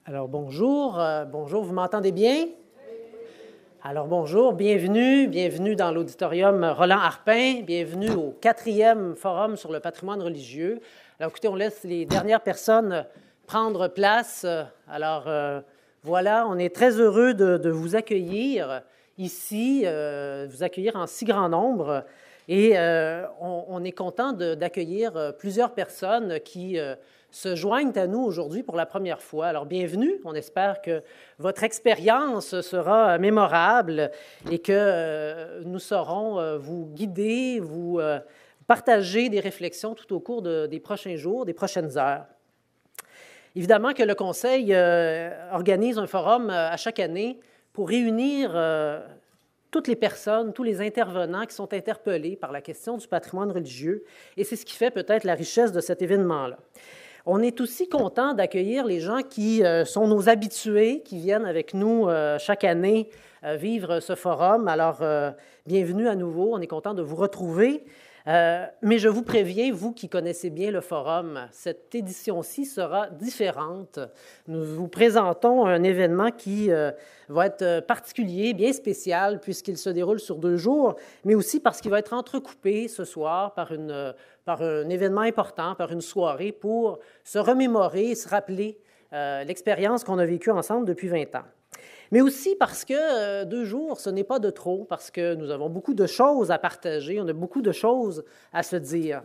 Alors bonjour, bonjour, vous m'entendez bien? Alors bonjour, bienvenue dans l'auditorium Roland-Harpin, bienvenue au 4e Forum sur le patrimoine religieux. Alors écoutez, on laisse les dernières personnes prendre place. Alors voilà, on est très heureux de vous accueillir ici, vous accueillir en si grand nombre. Et on est content d'accueillir plusieurs personnes qui se joignent à nous aujourd'hui pour la première fois. Alors, bienvenue. On espère que votre expérience sera mémorable et que nous saurons vous guider, vous partager des réflexions tout au cours des prochains jours, des prochaines heures. Évidemment que le Conseil organise un forum à chaque année pour réunir toutes les personnes, tous les intervenants qui sont interpellés par la question du patrimoine religieux, et c'est ce qui fait peut-être la richesse de cet événement-là. On est aussi content d'accueillir les gens qui sont nos habitués, qui viennent avec nous chaque année vivre ce forum. Alors, bienvenue à nouveau, on est content de vous retrouver. Mais je vous préviens, vous qui connaissez bien le forum, cette édition-ci sera différente. Nous vous présentons un événement qui va être particulier, bien spécial, puisqu'il se déroule sur 2 jours, mais aussi parce qu'il va être entrecoupé ce soir par un événement important, par une soirée pour se remémorer et se rappeler l'expérience qu'on a vécue ensemble depuis 20 ans. Mais aussi parce que 2 jours, ce n'est pas de trop, parce que nous avons beaucoup de choses à partager, on a beaucoup de choses à se dire.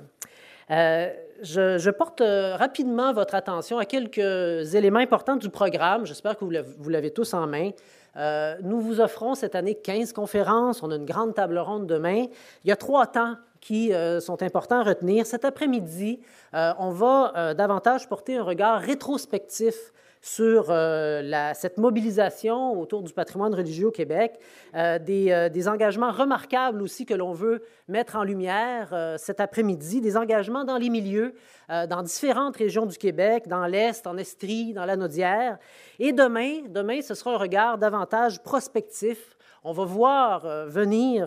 Je porte rapidement votre attention à quelques éléments importants du programme. J'espère que vous l'avez tous en main. Nous vous offrons cette année 15 conférences. On a une grande table ronde demain. Il y a 3 temps qui sont importants à retenir. Cet après-midi, on va davantage porter un regard rétrospectif sur cette mobilisation autour du patrimoine religieux au Québec, des engagements remarquables aussi que l'on veut mettre en lumière cet après-midi, des engagements dans les milieux, dans différentes régions du Québec, dans l'Est, en Estrie, dans la Naudière. Et demain, ce sera un regard davantage prospectif. On va voir venir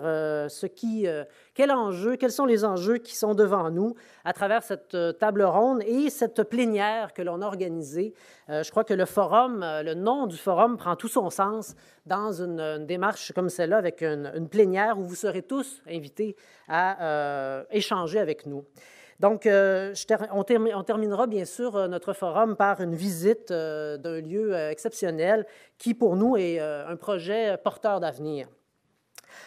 quels sont les enjeux qui sont devant nous à travers cette table ronde et cette plénière que l'on a organisée. Je crois que le nom du forum prend tout son sens dans une démarche comme celle-là, avec une plénière où vous serez tous invités à échanger avec nous. Donc, on terminera bien sûr notre forum par une visite d'un lieu exceptionnel qui, pour nous, est un projet porteur d'avenir.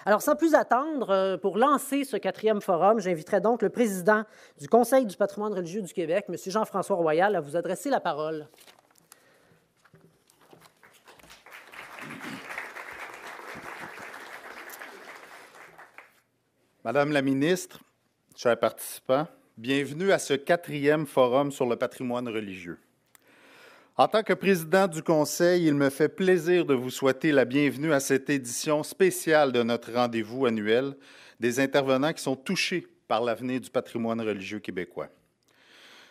Alors, sans plus attendre, pour lancer ce 4e forum, j'inviterai donc le président du Conseil du patrimoine religieux du Québec, M. Jean-François Royal, à vous adresser la parole. Madame la ministre, chers participants, bienvenue à ce 4e Forum sur le patrimoine religieux. En tant que président du Conseil, il me fait plaisir de vous souhaiter la bienvenue à cette édition spéciale de notre rendez-vous annuel des intervenants qui sont touchés par l'avenir du patrimoine religieux québécois.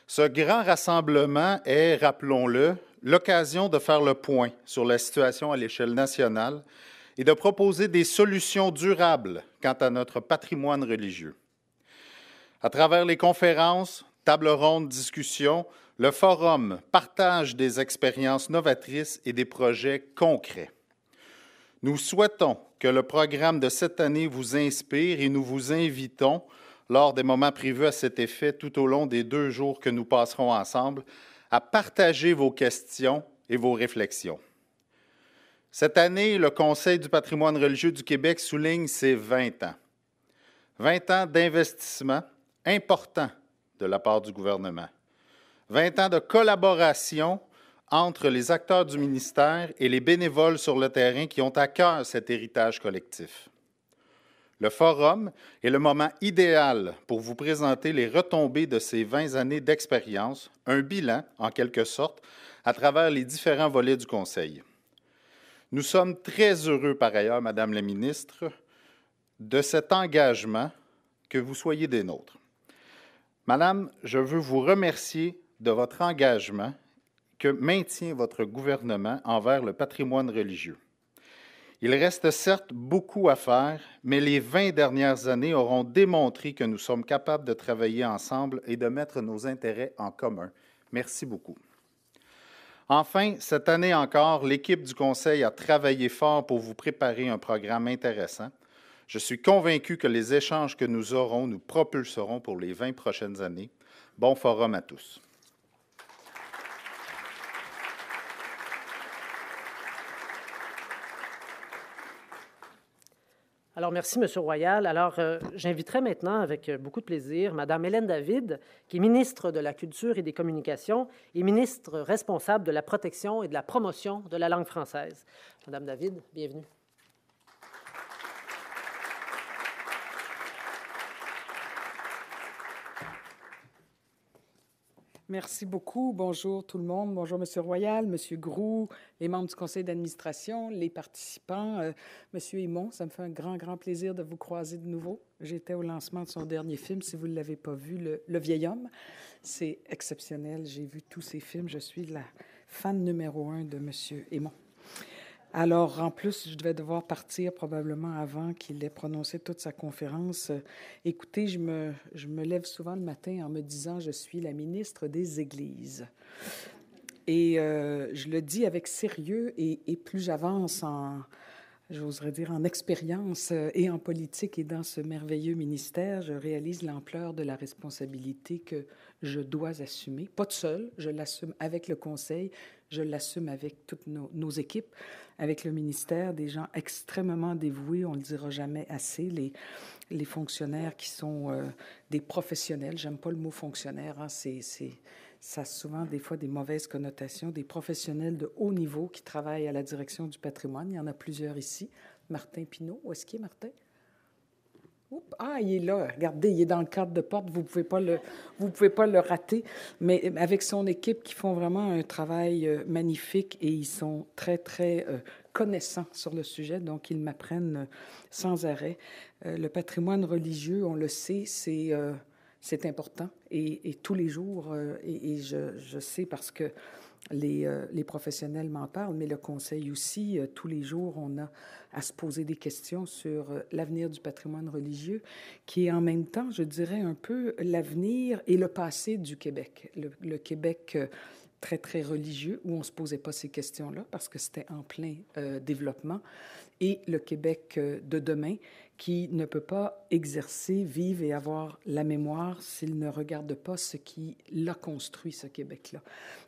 Ce grand rassemblement est, rappelons-le, l'occasion de faire le point sur la situation à l'échelle nationale et de proposer des solutions durables quant à notre patrimoine religieux. À travers les conférences, tables rondes, discussions, le Forum partage des expériences novatrices et des projets concrets. Nous souhaitons que le programme de cette année vous inspire et nous vous invitons, lors des moments prévus à cet effet tout au long des 2 jours que nous passerons ensemble, à partager vos questions et vos réflexions. Cette année, le Conseil du patrimoine religieux du Québec souligne ses 20 ans. 20 ans d'investissement important de la part du gouvernement. 20 ans de collaboration entre les acteurs du ministère et les bénévoles sur le terrain qui ont à cœur cet héritage collectif. Le Forum est le moment idéal pour vous présenter les retombées de ces 20 années d'expérience, un bilan, en quelque sorte, à travers les différents volets du Conseil. Nous sommes très heureux, par ailleurs, Madame la ministre, de cet engagement que vous soyez des nôtres. Madame, je veux vous remercier de votre engagement que maintient votre gouvernement envers le patrimoine religieux. Il reste certes beaucoup à faire, mais les 20 dernières années auront démontré que nous sommes capables de travailler ensemble et de mettre nos intérêts en commun. Merci beaucoup. Enfin, cette année encore, l'équipe du Conseil a travaillé fort pour vous préparer un programme intéressant. Je suis convaincu que les échanges que nous aurons nous propulseront pour les 20 prochaines années. Bon forum à tous. Alors, merci, M. Royal. Alors, j'inviterai maintenant, avec beaucoup de plaisir, Mme Hélène David, qui est ministre de la Culture et des Communications et ministre responsable de la protection et de la promotion de la langue française. Mme David, bienvenue. Merci beaucoup. Bonjour tout le monde. Bonjour M. Royal, M. Groux, les membres du conseil d'administration, les participants. M. Aymon, ça me fait un grand plaisir de vous croiser de nouveau. J'étais au lancement de son dernier film, si vous ne l'avez pas vu, Le vieil homme. C'est exceptionnel. J'ai vu tous ces films. Je suis la fan numéro 1 de M. Aymon. Alors, en plus, je devais devoir partir probablement avant qu'il ait prononcé toute sa conférence. Écoutez, je me lève souvent le matin en me disant « Je suis la ministre des Églises ». Et je le dis avec sérieux et plus j'avance j'oserais dire, en expérience et en politique et dans ce merveilleux ministère, je réalise l'ampleur de la responsabilité que je dois assumer. Pas de seul, je l'assume avec le Conseil, je l'assume avec toutes nos équipes, avec le ministère, des gens extrêmement dévoués, on ne le dira jamais assez, les fonctionnaires qui sont des professionnels. J'aime pas le mot fonctionnaire, hein, ça a souvent des fois des mauvaises connotations, des professionnels de haut niveau qui travaillent à la direction du patrimoine. Il y en a plusieurs ici. Martin Pinault, où est-ce qu'il est, Martin? Oups. Ah, il est là. Regardez, il est dans le cadre de porte. Vous pouvez pas le rater. Mais avec son équipe qui font vraiment un travail magnifique et ils sont très connaissants sur le sujet. Donc, ils m'apprennent sans arrêt. Le patrimoine religieux, on le sait, c'est important. Et tous les jours, et je sais parce que les professionnels m'en parlent, mais le Conseil aussi, tous les jours, on a à se poser des questions sur l'avenir du patrimoine religieux, qui est en même temps, je dirais, un peu l'avenir et le passé du Québec. Le Québec très religieux, où on ne se posait pas ces questions-là, parce que c'était en plein développement, et le Québec de demain, qui ne peut pas exercer, vivre et avoir la mémoire s'il ne regarde pas ce qui l'a construit, ce Québec-là.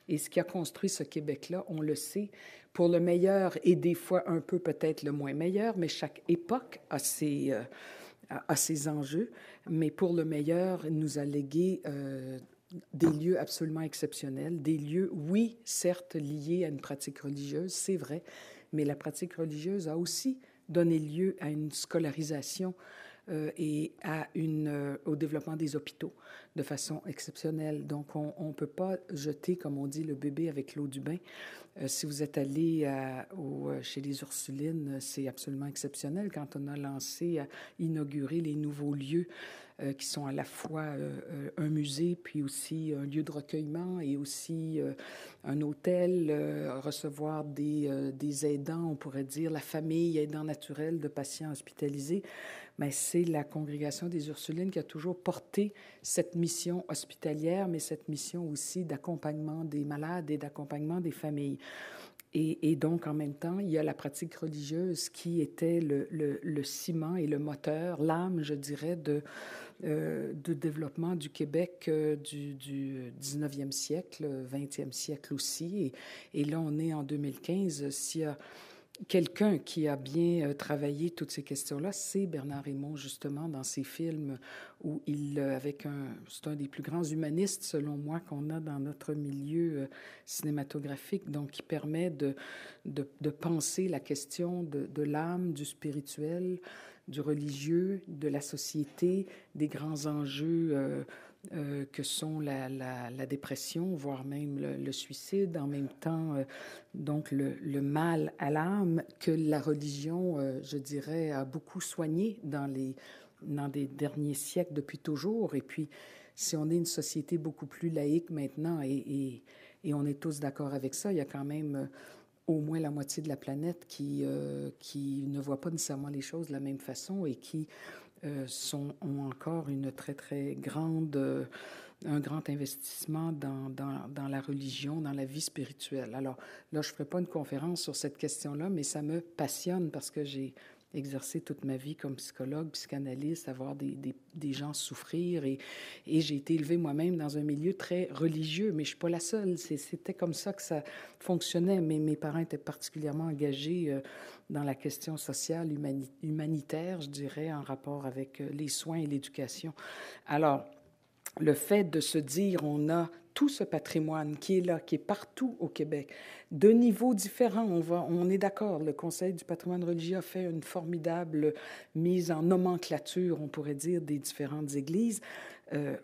Et ce qui a construit ce Québec-là, on le sait, pour le meilleur et des fois un peu peut-être le moins meilleur, mais chaque époque a ses enjeux. Mais pour le meilleur, il nous a légué des lieux absolument exceptionnels, des lieux, oui, certes liés à une pratique religieuse, c'est vrai, mais la pratique religieuse a aussi donné lieu à une scolarisation et au développement des hôpitaux de façon exceptionnelle. Donc, on ne peut pas jeter, comme on dit, le bébé avec l'eau du bain. Si vous êtes allé chez les Ursulines, c'est absolument exceptionnel quand on a inauguré les nouveaux lieux qui sont à la fois un musée, puis aussi un lieu de recueillement et aussi un hôtel, recevoir des aidants, on pourrait dire, la famille aidant naturel de patients hospitalisés. Mais c'est la congrégation des Ursulines qui a toujours porté cette mission hospitalière, mais cette mission aussi d'accompagnement des malades et d'accompagnement des familles. Et donc, en même temps, il y a la pratique religieuse qui était le ciment et le moteur, l'âme, je dirais, de développement du Québec du 19e siècle, 20e siècle aussi. Et là, on est en 2015. S'il y a quelqu'un qui a bien travaillé toutes ces questions-là, c'est Bernard Aymon, justement, dans ses films où c'est un des plus grands humanistes, selon moi, qu'on a dans notre milieu cinématographique, donc qui permet de penser la question de l'âme, du spirituel, du religieux, de la société, des grands enjeux que sont la dépression, voire même le suicide, en même temps, donc le mal à l'âme que la religion, je dirais, a beaucoup soigné dans des derniers siècles depuis toujours. Et puis, si on est une société beaucoup plus laïque maintenant, et on est tous d'accord avec ça, il y a quand même au moins la moitié de la planète qui ne voit pas nécessairement les choses de la même façon et qui ont encore une très grande un grand investissement dans la religion, dans la vie spirituelle. Alors là, je ne ferai pas une conférence sur cette question-là, mais ça me passionne parce que j'ai exercé toute ma vie comme psychologue, psychanalyste, à voir des gens souffrir. Et j'ai été élevée moi-même dans un milieu très religieux, mais je ne suis pas la seule. C'était comme ça que ça fonctionnait. Mais mes parents étaient particulièrement engagés dans la question sociale, humanitaire, je dirais, en rapport avec les soins et l'éducation. Alors, le fait de se dire, on a tout ce patrimoine qui est là, qui est partout au Québec, de niveaux différents, on est d'accord, le Conseil du patrimoine religieux a fait une formidable mise en nomenclature, on pourrait dire, des différentes églises.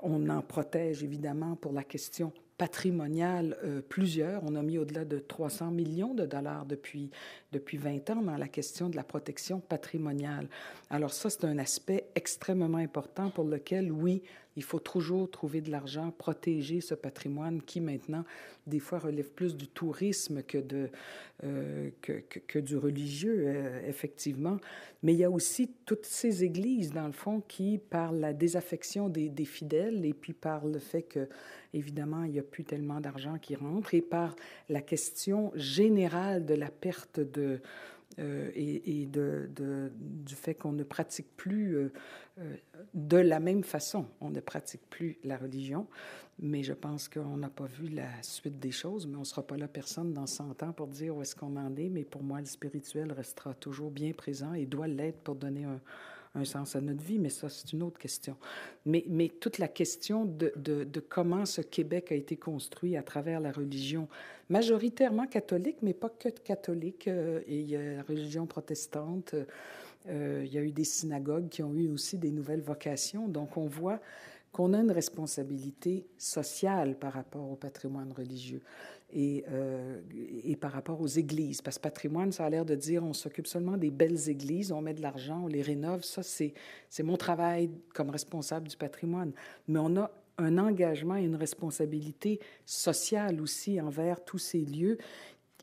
On en protège, évidemment, pour la question patrimoniale, plusieurs. On a mis au-delà de 300 millions de dollars depuis 20 ans dans la question de la protection patrimoniale. Alors ça, c'est un aspect extrêmement important pour lequel, oui, il faut toujours trouver de l'argent, protéger ce patrimoine qui, maintenant, des fois, relève plus du tourisme que du religieux, effectivement. Mais il y a aussi toutes ces églises, dans le fond, qui, par la désaffection des fidèles et puis par le fait que, évidemment, il n'y a plus tellement d'argent qui rentre et par la question générale de la perte du fait qu'on ne pratique plus de la même façon. On ne pratique plus la religion, mais je pense qu'on n'a pas vu la suite des choses, mais on ne sera pas là personne dans 100 ans pour dire où est-ce qu'on en est, mais pour moi, le spirituel restera toujours bien présent et doit l'être pour donner un sens à notre vie, mais ça, c'est une autre question. Mais toute la question de comment ce Québec a été construit à travers la religion, majoritairement catholique, mais pas que catholique, et il y a la religion protestante, il y a eu des synagogues qui ont eu aussi des nouvelles vocations, donc on voit qu'on a une responsabilité sociale par rapport au patrimoine religieux et par rapport aux églises. Parce que patrimoine, ça a l'air de dire on s'occupe seulement des belles églises, on met de l'argent, on les rénove. Ça, c'est mon travail comme responsable du patrimoine. Mais on a un engagement et une responsabilité sociale aussi envers tous ces lieux.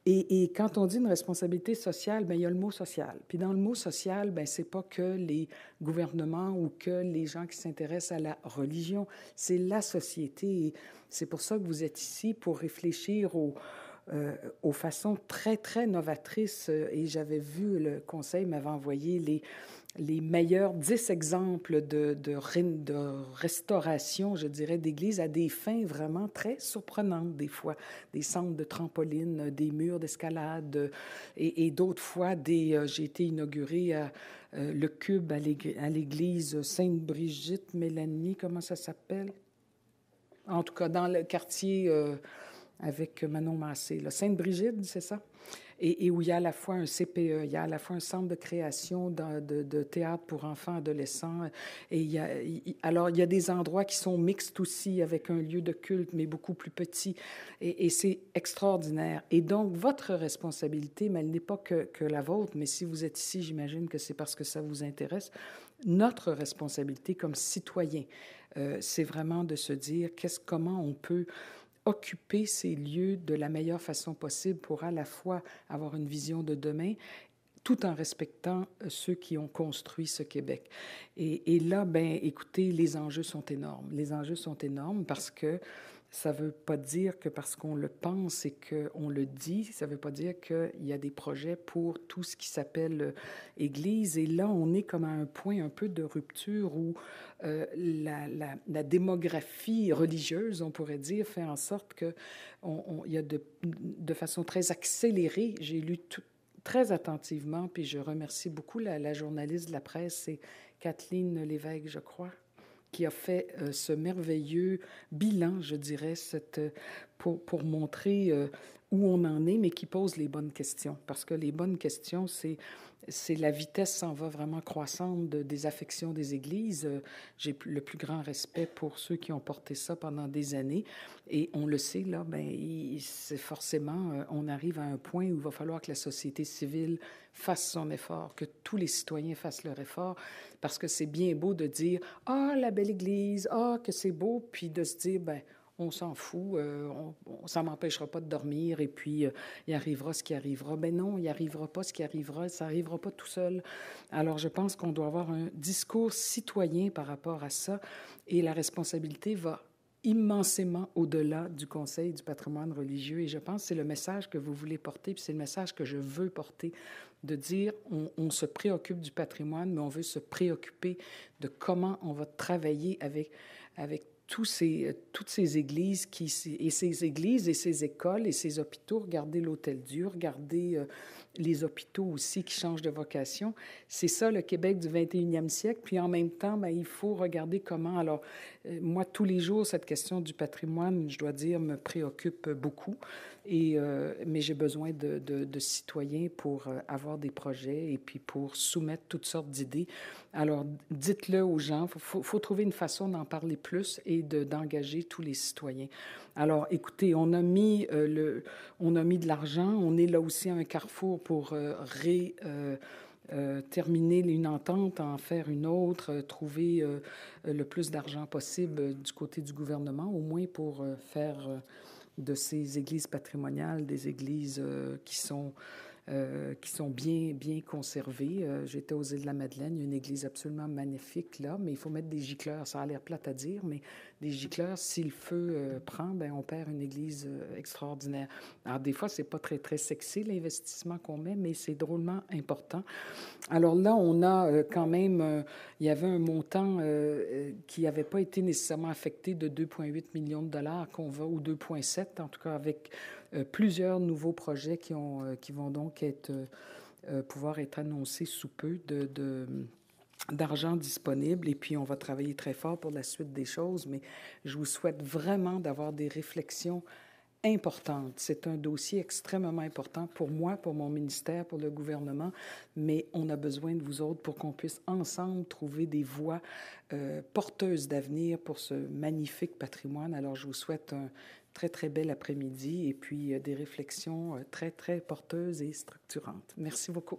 Et quand on dit une responsabilité sociale, bien, il y a le mot social. Puis dans le mot social, bien, c'est pas que les gouvernements ou que les gens qui s'intéressent à la religion, c'est la société. Et c'est pour ça que vous êtes ici, pour réfléchir aux façons très, très novatrices. Et j'avais vu, le Conseil m'avait envoyé les meilleurs 10 exemples de restauration, je dirais, d'églises à des fins vraiment très surprenantes, des fois. Des centres de trampoline, des murs d'escalade, et d'autres fois, j'ai été inaugurée à le Cube à l'église Sainte-Brigitte, Mélanie, comment ça s'appelle? En tout cas, dans le quartier avec Manon Massé. Sainte-Brigitte, c'est ça? Et où il y a à la fois un CPE, il y a à la fois un centre de création de théâtre pour enfants, adolescents. Et alors, il y a des endroits qui sont mixtes aussi, avec un lieu de culte, mais beaucoup plus petit. Et c'est extraordinaire. Et donc, votre responsabilité, mais elle n'est pas que la vôtre, mais si vous êtes ici, j'imagine que c'est parce que ça vous intéresse. Notre responsabilité comme citoyen, c'est vraiment de se dire comment on peut occuper ces lieux de la meilleure façon possible pour à la fois avoir une vision de demain, tout en respectant ceux qui ont construit ce Québec. Et là, ben, écoutez, les enjeux sont énormes. Les enjeux sont énormes parce que ça ne veut pas dire que parce qu'on le pense et qu'on le dit, ça ne veut pas dire qu'il y a des projets pour tout ce qui s'appelle Église. Et là, on est comme à un point un peu de rupture où la démographie religieuse, on pourrait dire, fait en sorte qu'il y a de façon très accélérée, j'ai lu très attentivement, puis je remercie beaucoup la journaliste de la presse, c'est Kathleen Lévesque, je crois, qui a fait ce merveilleux bilan, je dirais, pour montrer où on en est, mais qui pose les bonnes questions. Parce que les bonnes questions, c'est la vitesse s'en va vraiment croissante des affections des églises. J'ai le plus grand respect pour ceux qui ont porté ça pendant des années. Et on le sait, là, ben, c'est forcément, on arrive à un point où il va falloir que la société civile fasse son effort, que tous les citoyens fassent leur effort, parce que c'est bien beau de dire « Ah, la belle église, ah, que c'est beau », puis de se dire « ben on s'en fout, ça ne m'empêchera pas de dormir, et puis il arrivera ce qui arrivera. » Ben non, il n'y arrivera pas ce qui arrivera, ça n'arrivera pas tout seul. Alors, je pense qu'on doit avoir un discours citoyen par rapport à ça, et la responsabilité va immensément au-delà du Conseil du patrimoine religieux. Et je pense que c'est le message que vous voulez porter, puis c'est le message que je veux porter, de dire on se préoccupe du patrimoine, mais on veut se préoccuper de comment on va travailler avec toutes ces églises et ces écoles et ces hôpitaux. Regardez l'Hôtel-Dieu, regardez les hôpitaux aussi qui changent de vocation. C'est ça le Québec du 21e siècle. Puis en même temps, bien, il faut regarder comment. Alors, moi, tous les jours, cette question du patrimoine, je dois dire, me préoccupe beaucoup. Mais j'ai besoin de citoyens pour avoir des projets et puis pour soumettre toutes sortes d'idées. Alors, dites-le aux gens. Il faut trouver une façon d'en parler plus et d'engager tous les citoyens. Alors, écoutez, on a mis de l'argent. On est là aussi à un carrefour pour terminer une entente, en faire une autre, trouver le plus d'argent possible du côté du gouvernement, au moins pour faire de ces églises patrimoniales des églises qui sont bien conservées. J'étais aux Îles-de-la-Madeleine, il y a une église absolument magnifique là, mais il faut mettre des gicleurs. Ça a l'air plate à dire, mais des gicleurs, si le feu prend, ben on perd une église extraordinaire. Alors des fois, c'est pas très, très sexy l'investissement qu'on met, mais c'est drôlement important. Alors là, on a quand même, il y avait un montant qui n'avait pas été nécessairement affecté de 2,8 millions de dollars ou 2,7, en tout cas avec plusieurs nouveaux projets qui vont donc pouvoir être annoncés sous peu d'argent disponible. Et puis, on va travailler très fort pour la suite des choses, mais je vous souhaite vraiment d'avoir des réflexions importante. C'est un dossier extrêmement important pour moi, pour mon ministère, pour le gouvernement, mais on a besoin de vous autres pour qu'on puisse ensemble trouver des voies porteuses d'avenir pour ce magnifique patrimoine. Alors, je vous souhaite un très, très bel après-midi et puis des réflexions très, très porteuses et structurantes. Merci beaucoup.